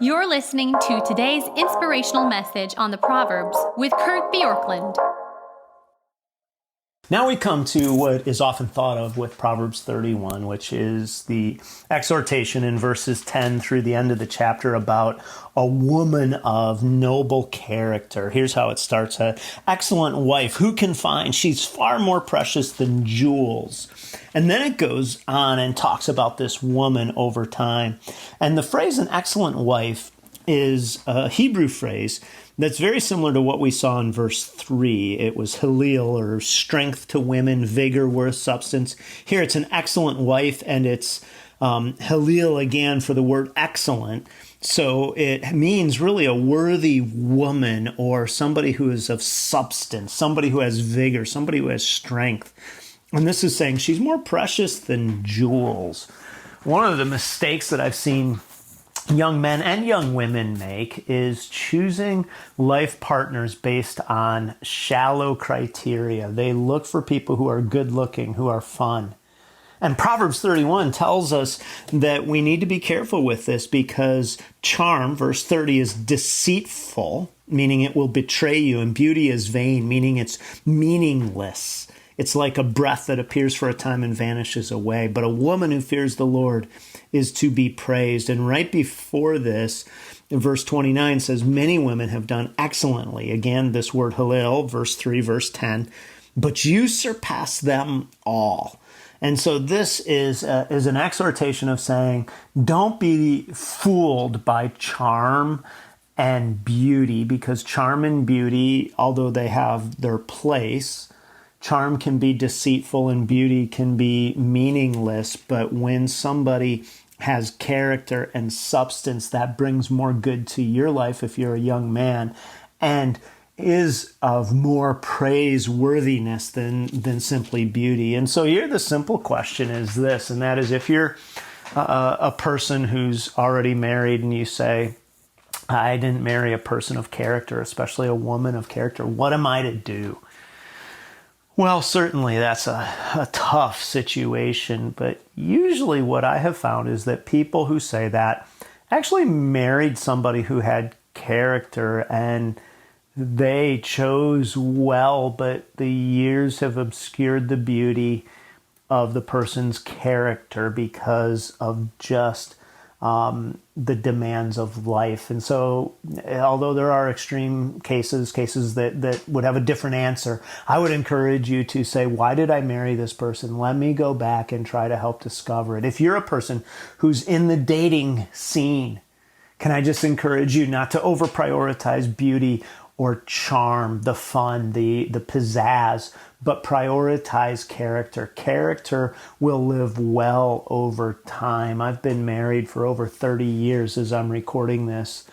You're listening to today's inspirational message on the Proverbs with Kurt Bjorklund. Now we come to what is often thought of with Proverbs 31, which is the exhortation in verses 10 through the end of the chapter about a woman of noble character. Here's how it starts. An excellent wife, who can find? She's far more precious than jewels. And then it goes on and talks about this woman over time. And the phrase an excellent wife is a Hebrew phrase that's very similar to what we saw in verse 3. It was Halil, or strength to women, vigor, worth, substance. Here it's an excellent wife, and it's Halil again for the word excellent. So it means really a worthy woman, or somebody who is of substance, somebody who has vigor, somebody who has strength. And this is saying she's more precious than jewels. One of the mistakes that I've seen young men and young women make is choosing life partners based on shallow criteria. They look for people who are good looking, who are fun. And Proverbs 31 tells us that we need to be careful with this because charm, verse 30, is deceitful, meaning it will betray you, and beauty is vain, meaning it's meaningless. It's like a breath that appears for a time and vanishes away. But a woman who fears the Lord is to be praised. And right before this, verse 29 says, many women have done excellently. Again, this word Halil, verse 3, verse 10. But you surpass them all. And so this is an exhortation of saying, don't be fooled by charm and beauty, because charm and beauty, although they have their place, charm can be deceitful and beauty can be meaningless, but when somebody has character and substance, that brings more good to your life if you're a young man, and is of more praiseworthiness than simply beauty. And so here the simple question is this, and that is, if you're a person who's already married and you say, I didn't marry a person of character, especially a woman of character, what am I to do? Well, certainly that's a tough situation, but usually what I have found is that people who say that actually married somebody who had character, and they chose well, but the years have obscured the beauty of the person's character because of just the demands of life. And so, although there are extreme cases that would have a different answer, I would encourage you to say, why did I marry this person? Let me go back and try to help discover it. If you're a person who's in the dating scene, can I just encourage you not to over prioritize beauty or charm, the fun, the pizzazz, but prioritize character. Character will live well over time. I've been married for over 30 years as I'm recording this.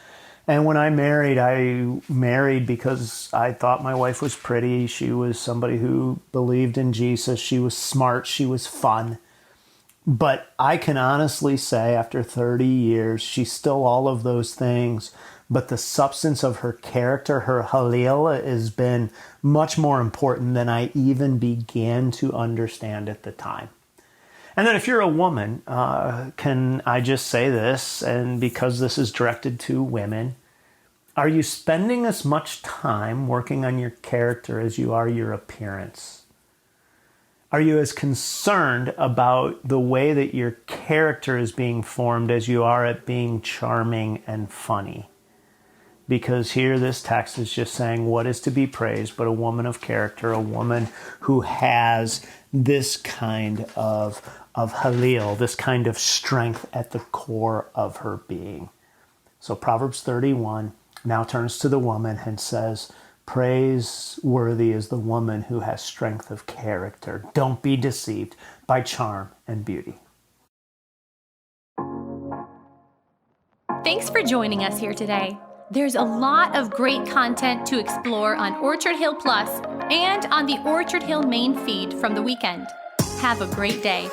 And when I married because I thought my wife was pretty. She was somebody who believed in Jesus. She was smart. She was fun. But I can honestly say after 30 years, she's still all of those things. But the substance of her character, her Halil, has been much more important than I even began to understand at the time. And then if you're a woman, can I just say this, and because this is directed to women, are you spending as much time working on your character as you are your appearance? Are you as concerned about the way that your character is being formed as you are at being charming and funny? Because here this text is just saying what is to be praised, but a woman of character, a woman who has this kind of Halil, this kind of strength at the core of her being. So Proverbs 31 now turns to the woman and says, praiseworthy is the woman who has strength of character. Don't be deceived by charm and beauty. Thanks for joining us here today. There's a lot of great content to explore on Orchard Hill Plus and on the Orchard Hill main feed from the weekend. Have a great day.